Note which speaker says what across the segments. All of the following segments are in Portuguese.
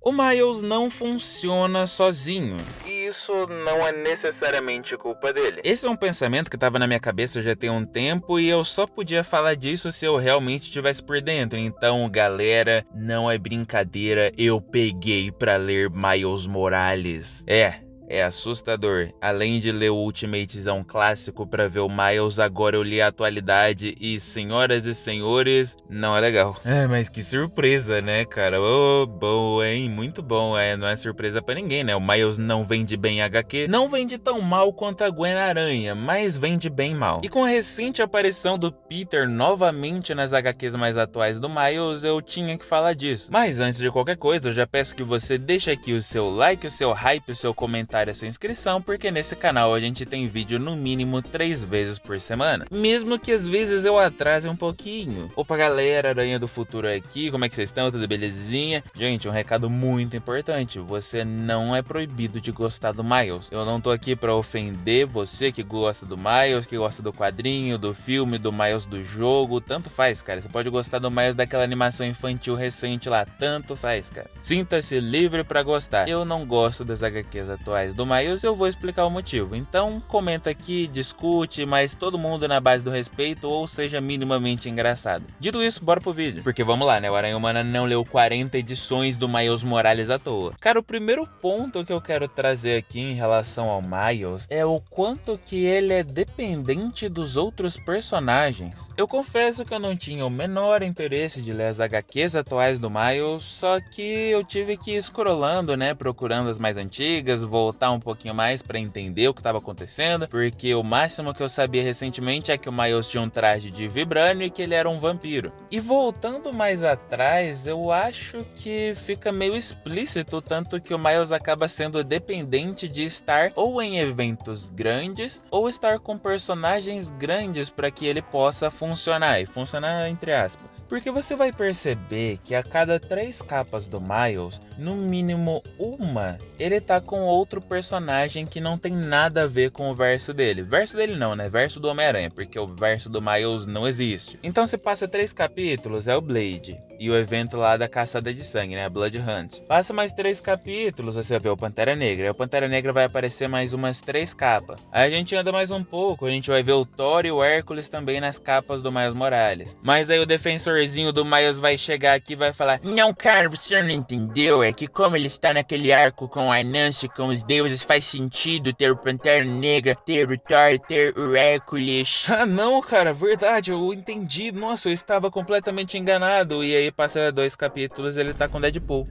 Speaker 1: O Miles não funciona sozinho. E isso não é necessariamente culpa dele. Esse é um pensamento que estava na minha cabeça já tem um tempo e eu só podia falar disso se eu realmente estivesse por dentro. Então, galera, não é brincadeira, eu peguei pra ler Miles Morales. É assustador. Além de ler o Ultimatezão clássico pra ver o Miles, agora eu li a atualidade e, senhoras e senhores, não é legal. Mas que surpresa, né, cara? Ô, boa, hein? Muito bom. Não é surpresa pra ninguém, né? O Miles não vende bem HQ, não vende tão mal quanto a Gwen-Aranha, mas vende bem mal. E com a recente aparição do Peter novamente nas HQs mais atuais do Miles, eu tinha que falar disso. Mas antes de qualquer coisa, eu já peço que você deixe aqui o seu like, o seu hype, o seu comentário, a sua inscrição, porque nesse canal a gente tem vídeo no mínimo 3 vezes por semana, mesmo que às vezes eu atrase um pouquinho. Opa galera, Aranha do Futuro aqui, como é que vocês estão? Tudo belezinha? Gente, um recado muito importante, você não é proibido de gostar do Miles. Eu não tô aqui pra ofender você que gosta do Miles, que gosta do quadrinho, do filme, do Miles do jogo, tanto faz, cara. Você pode gostar do Miles daquela animação infantil recente lá, tanto faz, cara. Sinta-se livre pra gostar. Eu não gosto das HQs atuais do Miles, eu vou explicar o motivo. Então comenta aqui, discute, mas todo mundo na base do respeito ou seja minimamente engraçado. Dito isso, bora pro vídeo. Porque vamos lá, né? O Aranha Humana não leu 40 edições do Miles Morales à toa. Cara, o primeiro ponto que eu quero trazer aqui em relação ao Miles é o quanto que ele é dependente dos outros personagens. Eu confesso que eu não tinha o menor interesse de ler as HQs atuais do Miles, só que eu tive que ir scrollando, né? Procurando as mais antigas, voltar um pouquinho mais pra entender o que estava acontecendo, porque o máximo que eu sabia recentemente é que o Miles tinha um traje de vibrânio e que ele era um vampiro. E voltando mais atrás, eu acho que fica meio explícito tanto que o Miles acaba sendo dependente de estar ou em eventos grandes ou estar com personagens grandes para que ele possa funcionar, e funcionar entre aspas. Porque você vai perceber que a cada 3 capas do Miles, no mínimo uma, ele tá com outro personagem que não tem nada a ver com o verso dele. Verso dele não, né? Verso do Homem-Aranha, porque o verso do Miles não existe. Então se passa 3 capítulos, é o Blade e o evento lá da caçada de sangue, né? Blood Hunt. Passa mais 3 capítulos, você vê o Pantera Negra. Aí o Pantera Negra vai aparecer mais umas 3 capas. Aí a gente anda mais um pouco, a gente vai ver o Thor e o Hércules também nas capas do Miles Morales. Mas aí o defensorzinho do Miles vai chegar aqui e vai falar: não, cara, você não entendeu, é que como ele está naquele arco com a Nancy, com os deuses, faz sentido ter o Pantera Negra, ter o Thor, ter o Hércules. Ah não, cara, verdade, eu entendi. Nossa, eu estava completamente enganado. E aí passa 2 capítulos e ele tá com Deadpool.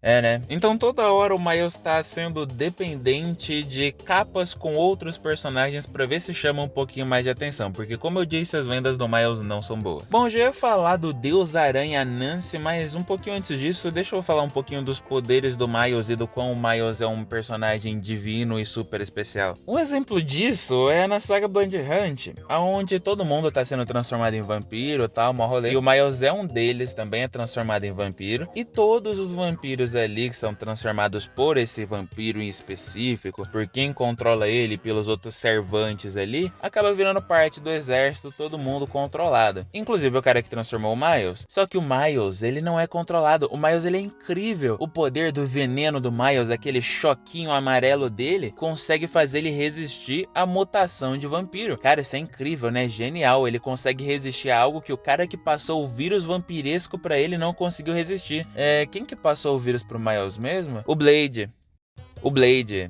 Speaker 1: Né? Então toda hora o Miles tá sendo dependente de capas com outros personagens pra ver se chama um pouquinho mais de atenção, porque como eu disse, as vendas do Miles não são boas. Bom, eu já ia falar do Deus Aranha Nancy, mas um pouquinho antes disso, deixa eu falar um pouquinho dos poderes do Miles e do quão o Miles é um personagem divino e super especial. Um exemplo disso é na saga Blood Hunt, onde todo mundo tá sendo transformado em vampiro e tal, mó rolê, e o Miles é um deles, também é transformado em vampiro, e todos os vampiros ali que são transformados por esse vampiro em específico, por quem controla ele, pelos outros servantes ali, acaba virando parte do exército, todo mundo controlado. Inclusive o cara que transformou o Miles. Só que o Miles, ele não é controlado. O Miles, ele é incrível. O poder do veneno do Miles, aquele choquinho amarelo dele, consegue fazer ele resistir à mutação de vampiro. Cara, isso é incrível, né? Genial. Ele consegue resistir a algo que o cara que passou o vírus vampiresco pra ele não conseguiu resistir. Quem que passou o vírus pro Miles mesmo? O Blade. O Blade,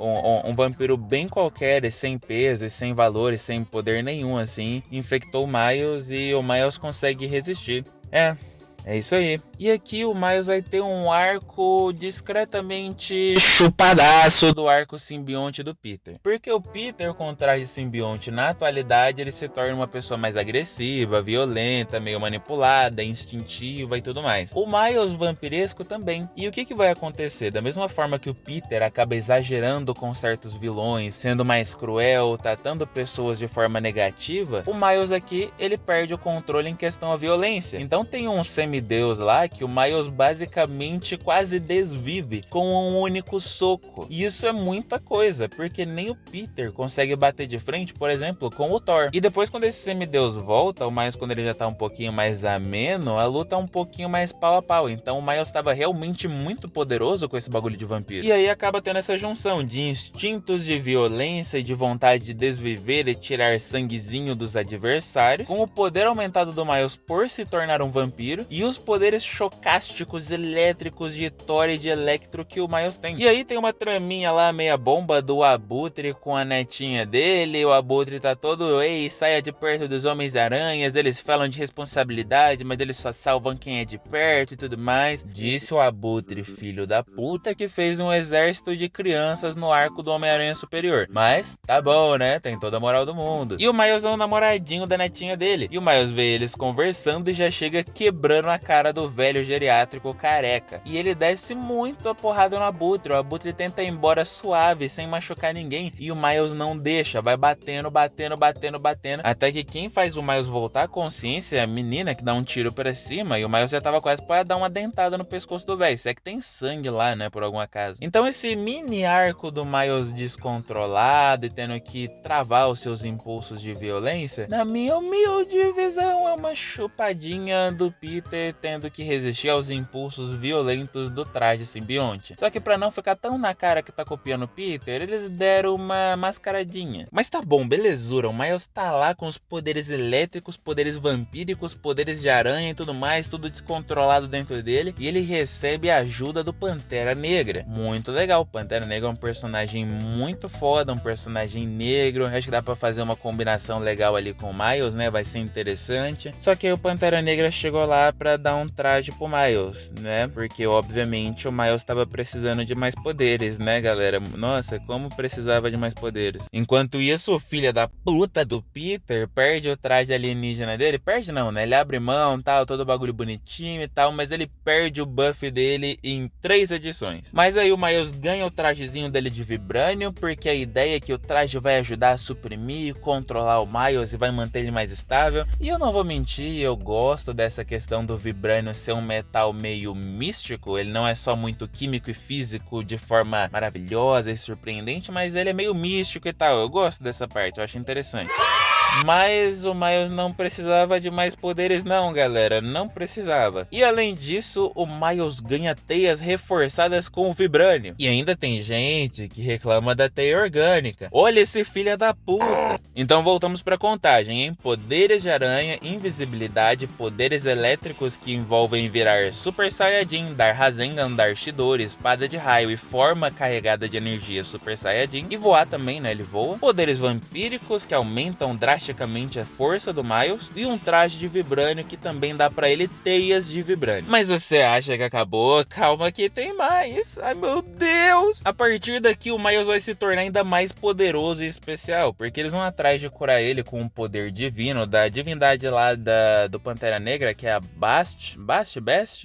Speaker 1: um vampiro bem qualquer, e sem peso, e sem valor, e sem poder nenhum, assim, infectou o Miles e o Miles consegue resistir. É isso aí. E aqui o Miles vai ter um arco discretamente chupadaço do arco simbionte do Peter. Porque o Peter com o traje simbionte na atualidade ele se torna uma pessoa mais agressiva, violenta, meio manipulada, instintiva e tudo mais. O Miles vampiresco também. E o que vai acontecer? Da mesma forma que o Peter acaba exagerando com certos vilões, sendo mais cruel, tratando pessoas de forma negativa, o Miles aqui ele perde o controle em questão à violência. Então tem um semideus lá que o Miles basicamente quase desvive com um único soco. E isso é muita coisa, porque nem o Peter consegue bater de frente, por exemplo, com o Thor. E depois quando esse semideus volta, o Miles quando ele já tá um pouquinho mais ameno, a luta é um pouquinho mais pau a pau. Então o Miles estava realmente muito poderoso com esse bagulho de vampiro. E aí acaba tendo essa junção de instintos de violência e de vontade de desviver e tirar sanguezinho dos adversários, com o poder aumentado do Miles por se tornar um vampiro, e os poderes chocásticos elétricos de Thor e de Electro que o Miles tem. E aí tem uma traminha lá, meia bomba, do Abutre com a netinha dele. O Abutre tá todo, ei, saia de perto dos Homens-Aranhas, eles falam de responsabilidade, mas eles só salvam quem é de perto e tudo mais. Disse o Abutre, filho da puta, que fez um exército de crianças no arco do Homem-Aranha Superior. Mas, tá bom, né? Tem toda a moral do mundo. E o Miles é um namoradinho da netinha dele. E o Miles vê eles conversando e já chega quebrando a cara do velho geriátrico careca. E ele desce muito a porrada no Abutre. O Abutre tenta ir embora suave, sem machucar ninguém. E o Miles não deixa, vai batendo, batendo, batendo, batendo. Até que quem faz o Miles voltar à consciência é a menina que dá um tiro pra cima. E o Miles já tava quase pra dar uma dentada no pescoço do velho. Se é que tem sangue lá, né, por algum acaso. Então esse mini arco do Miles descontrolado e tendo que travar os seus impulsos de violência, na minha humilde visão, é uma chupadinha do Peter tendo que resistir aos impulsos violentos do traje simbionte. Só que pra não ficar tão na cara que tá copiando o Peter, eles deram uma mascaradinha. Mas tá bom, belezura, o Miles tá lá com os poderes elétricos, poderes vampíricos, poderes de aranha e tudo mais, tudo descontrolado dentro dele, e ele recebe a ajuda do Pantera Negra. Muito legal, o Pantera Negra é um personagem muito foda, um personagem negro, acho que dá pra fazer uma combinação legal ali com o Miles, né, vai ser interessante. Só que aí o Pantera Negra chegou lá pra dar um traje pro Miles, né, porque obviamente o Miles tava precisando de mais poderes, né, galera? Nossa, como precisava de mais poderes. Enquanto isso, o filho da puta do Peter perde o traje alienígena dele, perde não, né, ele abre mão, tal, todo bagulho bonitinho e tal, mas ele perde o buff dele em 3 edições. Mas aí o Miles ganha o trajezinho dele de Vibranium, porque a ideia é que o traje vai ajudar a suprimir e controlar o Miles e vai manter ele mais estável. E eu não vou mentir, eu gosto dessa questão do Vibranium ser um metal meio místico. Ele não é só muito químico e físico de forma maravilhosa e surpreendente, mas ele é meio místico e tal. Eu gosto dessa parte, eu acho interessante. Mas o Miles não precisava de mais poderes não, galera, não precisava. E além disso, o Miles ganha teias reforçadas com o Vibranium. E ainda tem gente que reclama da teia orgânica. Olha esse filho da puta. Então voltamos pra contagem, hein? Poderes de aranha, invisibilidade, poderes elétricos que envolvem virar Super Saiyajin, dar Rasengan, dar Chidori, espada de raio e forma carregada de energia Super Saiyajin. E voar também, né? Ele voa. Poderes vampíricos que aumentam drasticamente a força do Miles. E um traje de Vibranium que também dá pra ele teias de Vibranium. Mas você acha que acabou? Calma que tem mais. Ai meu Deus! A partir daqui o Miles vai se tornar ainda mais poderoso e especial, porque eles vão atrás de curar ele com um poder divino da divindade lá do Pantera Negra, que é a Bast?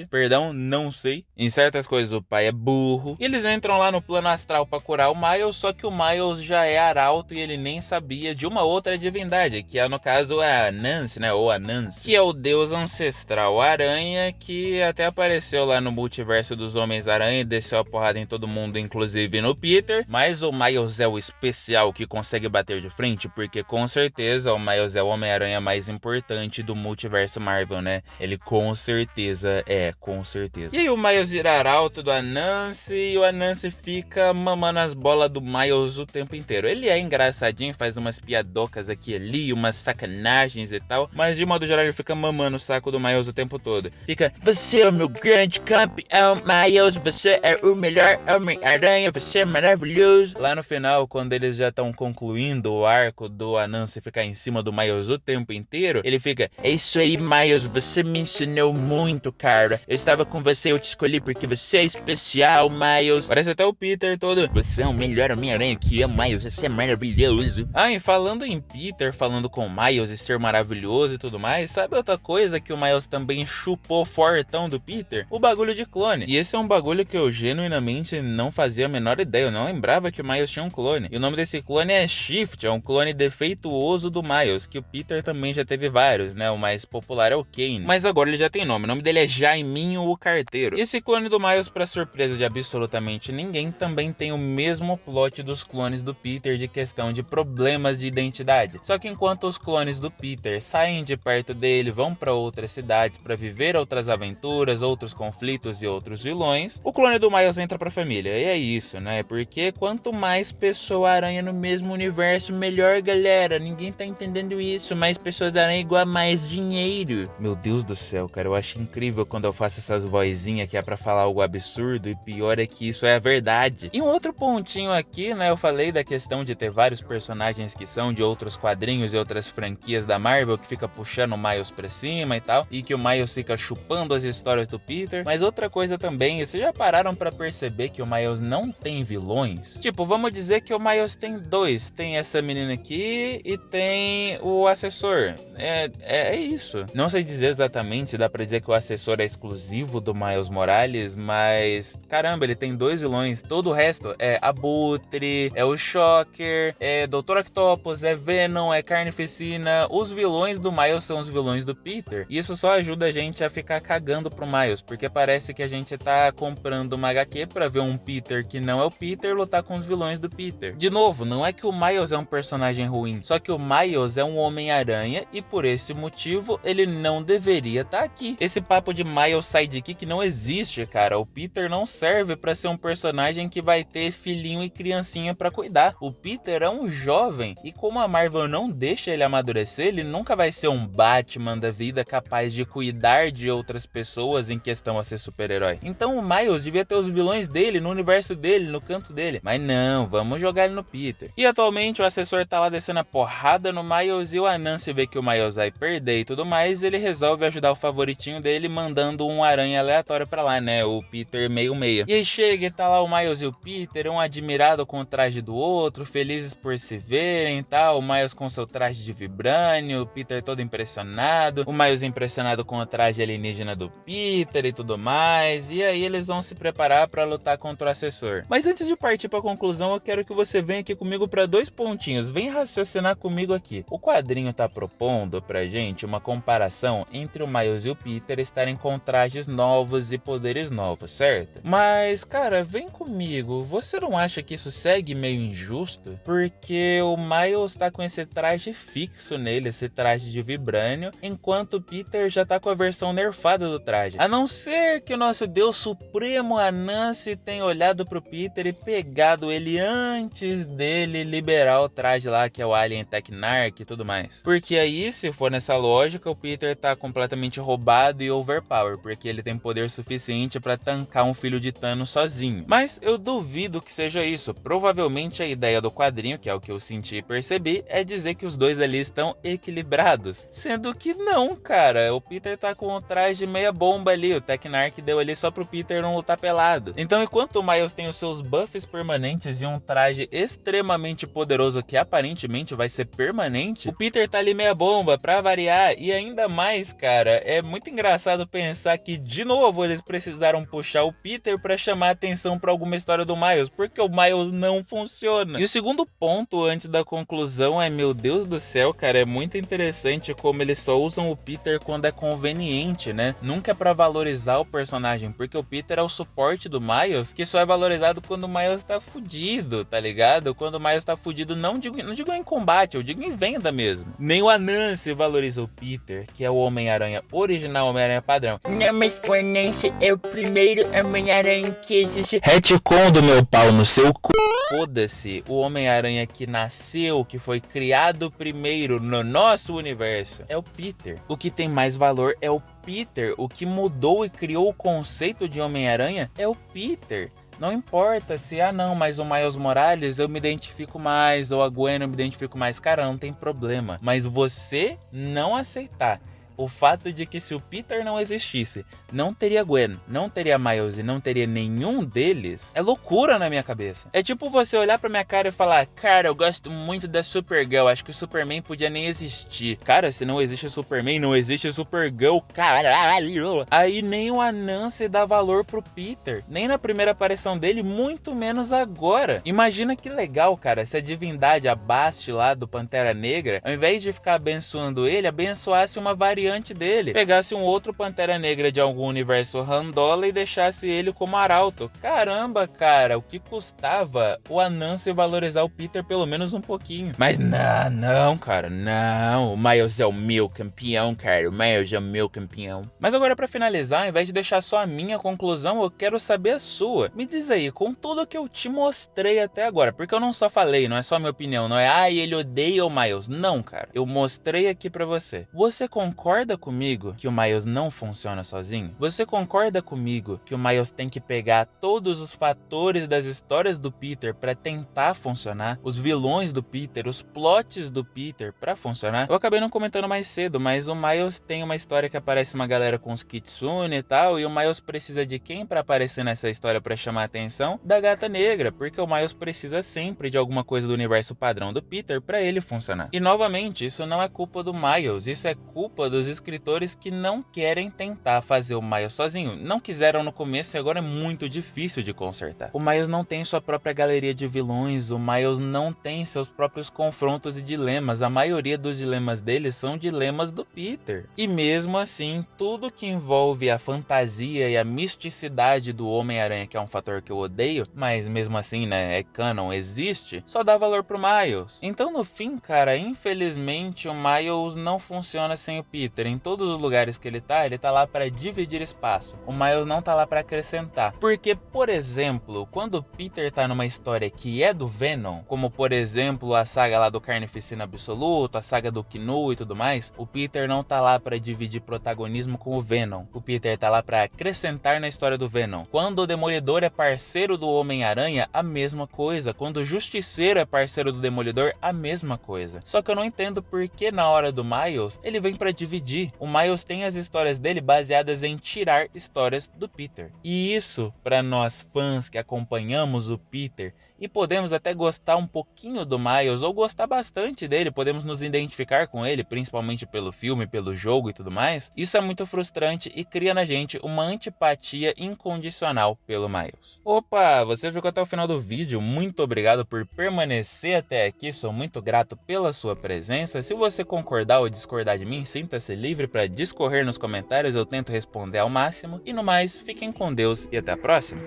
Speaker 1: Perdão, não sei. Em certas coisas o pai é burro. E eles entram lá no plano astral pra curar o Miles, só que o Miles já é arauto e ele nem sabia de uma outra divindade, que é no caso a Anansi, né? Ou Anansi, que é o deus ancestral aranha, que até apareceu lá no multiverso dos Homens-Aranha e desceu a porrada em todo mundo, inclusive no Peter. Mas o Miles é o especial que consegue bater de frente, porque com certeza o Miles é o Homem-Aranha mais importante do multiverso Marvel, né? Ele com certeza é, com certeza. E aí o Miles vira arauto do Anansi e o Anansi fica mamando as bolas do Miles o tempo inteiro. Ele é engraçadinho, faz umas piadocas aqui e ali, umas sacanagens e tal, mas de modo geral ele fica mamando o saco do Miles o tempo todo. Fica, você é o meu grande campeão, Miles, você é o melhor Homem-Aranha, você é maravilhoso. Lá no final, quando eles já estão concluindo o arco do Anansi ficar em cima do Miles o tempo inteiro, ele fica, é isso aí, Miles, você me ensinou muito, cara. Eu estava com você, eu te escolhi porque você é especial, Miles. Parece até o Peter todo, você é o melhor Homem-Aranha que é, Miles, você é maravilhoso. Ah, e falando em Peter, falando com o Miles e ser maravilhoso e tudo mais, sabe outra coisa que o Miles também chupou fortão do Peter? O bagulho de clone. E esse é um bagulho que eu genuinamente não fazia a menor ideia, eu não lembrava que o Miles tinha um clone. E o nome desse clone é Shift, é um clone defeituoso do Miles, que o Peter também já teve vários, né? O mais popular é o Kane. Mas agora ele já tem nome, o nome dele é Jaiminho o Carteiro. E esse clone do Miles, pra surpresa de absolutamente ninguém, também tem o mesmo plot dos clones do Peter de questão de problemas de identidade. Só que enquanto os clones do Peter saem de perto dele, vão pra outras cidades pra viver outras aventuras, outros conflitos e outros vilões, o clone do Miles entra pra família. E é isso, né? Porque quanto mais Pessoa-Aranha no mesmo universo, melhor, galera. Ninguém tá entendendo isso. Mais Pessoas-Aranha igual a mais dinheiro. Meu Deus do céu, cara. Eu acho incrível quando eu faço essas vozinhas que é pra falar algo absurdo. E pior é que isso é a verdade. E um outro pontinho aqui, né? Eu falei da questão de ter vários personagens que são de outros quadrinhos e outras franquias da Marvel que fica puxando o Miles pra cima e tal. E que o Miles fica chupando as histórias do Peter. Mas outra coisa também, vocês já pararam pra perceber que o Miles não tem vilões? Tipo, vamos dizer que o Miles tem dois. Tem essa menina aqui e tem o Assessor. É isso. Não sei dizer exatamente se dá pra dizer que o Assessor é exclusivo do Miles Morales, mas caramba, ele tem dois vilões. Todo o resto é Abutre, é o Shocker, é Dr. Octopus, é Venom, é Carnificina. Os vilões do Miles são os vilões do Peter. E isso só ajuda a gente a ficar cagando pro Miles, porque parece que a gente tá comprando uma HQ pra ver um Peter que não é o Peter lutar com os vilões do Peter. De novo, não é que o Miles é um personagem ruim, só que o Miles é um Homem-Aranha e por esse motivo ele não deveria estar aqui. Esse papo de Miles sidekick não existe, cara. O Peter não serve pra ser um personagem que vai ter filhinho e criancinha pra cuidar. O Peter é um jovem e como a Marvel não deixa ele amadurecer, ele nunca vai ser um Batman da vida capaz de cuidar de outras pessoas em questão a ser super-herói. Então o Miles devia ter os vilões dele no universo dele, no canto dele. Mas não, vamos jogar ele no Peter. E atualmente o Assessor tá lá descendo a porrada no Miles e o Anansi vê que o Miles vai perder e tudo mais, ele resolve ajudar o favoritinho dele mandando um aranha aleatório pra lá, né? O Peter meio-meia. E aí chega e tá lá o Miles e o Peter, um admirado com o traje do outro, felizes por se verem e tal. O Miles com seu traje de vibrânio, o Peter todo impressionado, o Miles impressionado com o traje alienígena do Peter e tudo mais. E aí eles vão se preparar pra lutar contra o Assessor. Mas antes de partir pra conclusão, eu quero que você venha aqui comigo pra 2 pontinhos. Vem raciocinar comigo aqui. O quadrinho tá propondo pra gente uma comparação entre o Miles e o Peter estarem com trajes novos e poderes novos, certo? Mas, cara, vem comigo. Você não acha que isso segue meio injusto? Porque o Miles tá com esse traje fixo nele, esse traje de vibrânio, enquanto o Peter já tá com a versão nerfada do traje. A não ser que o nosso Deus Supremo Anansi tenha olhado pro Peter e pegado ele antes dele liberar o traje lá, que é o Alien Technarch e tudo mais. Porque aí, se for nessa lógica, o Peter tá completamente roubado e overpower, porque ele tem poder suficiente pra tancar um filho de Thanos sozinho. Mas eu duvido que seja isso. Provavelmente a ideia do quadrinho, que é o que eu senti e percebi, é dizer que os dois ali estão equilibrados. Sendo que não, cara. O Peter tá com o traje meia bomba ali. O Technarch deu ali só pro Peter não lutar pelado. Então, enquanto o Miles tem os seus buffs permanentes e um traje extremamente poderoso que aparentemente vai ser permanente, o Peter tá ali meia bomba pra variar. E ainda mais, cara, é muito engraçado pensar que de novo eles precisaram puxar o Peter pra chamar atenção pra alguma história do Miles, porque o Miles não funciona. E o segundo ponto antes da conclusão é, meu Deus do céu, cara, é muito interessante como eles só usam o Peter quando é conveniente, né? Nunca é pra valorizar o personagem, porque o Peter é o suporte do Miles, que só é valorizado quando o Miles tá fudido, tá ligado? Quando o Miles tá fudido, não digo em combate, eu digo em venda mesmo. Nem o Anansi valoriza o Peter, que é o Homem-Aranha original, Homem-Aranha padrão.
Speaker 2: Não, mas o Anansi é o primeiro Homem-Aranha que existe.
Speaker 1: Retcon do meu pau no seu cu. Foda-se, o Homem-Aranha que nasceu, que foi criado primeiro no nosso universo, é o Peter. O que tem mais valor é o Peter. O que mudou e criou o conceito de Homem-Aranha é o Peter. Não importa se, não, mas o Miles Morales eu me identifico mais, ou a Gwen eu me identifico mais. Cara, não tem problema. Mas você não aceitar O fato de que se o Peter não existisse, não teria Gwen, não teria Miles e não teria nenhum deles, é loucura na minha cabeça. É tipo você olhar pra minha cara e falar, cara, eu gosto muito da Supergirl, acho que o Superman podia nem existir. Cara, se não existe Superman, não existe Supergirl, caralho. Aí nem o Anansi dá valor pro Peter, nem na primeira aparição dele, muito menos agora. Imagina que legal, cara, se a divindade, a Bast lá do Pantera Negra, ao invés de ficar abençoando ele, abençoasse uma variante dele, pegasse um outro Pantera Negra de algum universo randola e deixasse ele como arauto. Caramba, cara, o que custava o Anansi valorizar o Peter pelo menos um pouquinho? Mas não, cara, não. O Miles é o meu campeão, cara. O Miles é o meu campeão. Mas agora, pra finalizar, ao invés de deixar só a minha conclusão, eu quero saber a sua. Me diz aí, com tudo que eu te mostrei até agora, porque eu não só falei, não é só minha opinião, não é, ele odeia o Miles. Não, cara. Eu mostrei aqui pra você. Você concorda comigo que o Miles não funciona sozinho? Você concorda comigo que o Miles tem que pegar todos os fatores das histórias do Peter pra tentar funcionar? Os vilões do Peter, os plots do Peter pra funcionar? Eu acabei não comentando mais cedo, mas o Miles tem uma história que aparece uma galera com os Kitsune e tal, e o Miles precisa de quem pra aparecer nessa história pra chamar a atenção? Da Gata Negra, porque o Miles precisa sempre de alguma coisa do universo padrão do Peter pra ele funcionar. E novamente, isso não é culpa do Miles, isso é culpa dos escritores que não querem tentar fazer o Miles sozinho. Não quiseram no começo e agora é muito difícil de consertar. O Miles não tem sua própria galeria de vilões, o Miles não tem seus próprios confrontos e dilemas. A maioria dos dilemas dele são dilemas do Peter. E mesmo assim, tudo que envolve a fantasia e a misticidade do Homem-Aranha, que é um fator que eu odeio, mas mesmo assim, né, é canon, existe, só dá valor pro Miles. Então no fim, cara, infelizmente o Miles não funciona sem o Peter. Em todos os lugares que ele tá lá para dividir espaço. O Miles não tá lá para acrescentar. Porque, por exemplo, quando o Peter tá numa história que é do Venom, como por exemplo a saga lá do Carnificina Absoluto, a saga do Knu e tudo mais, o Peter não tá lá para dividir protagonismo com o Venom. O Peter tá lá para acrescentar na história do Venom. Quando o Demolidor é parceiro do Homem-Aranha, a mesma coisa. Quando o Justiceiro é parceiro do Demolidor, a mesma coisa. Só que eu não entendo por que na hora do Miles, ele vem para dividir. O Miles tem as histórias dele baseadas em tirar histórias do Peter. E isso, para nós fãs que acompanhamos o Peter e podemos até gostar um pouquinho do Miles ou gostar bastante dele, podemos nos identificar com ele, principalmente pelo filme, pelo jogo e tudo mais, isso é muito frustrante e cria na gente uma antipatia incondicional pelo Miles. Opa, você ficou até o final do vídeo, muito obrigado por permanecer até aqui, sou muito grato pela sua presença. Se você concordar ou discordar de mim, sinta-se livre para discorrer nos comentários, eu tento responder ao máximo. E no mais, fiquem com Deus e até a próxima.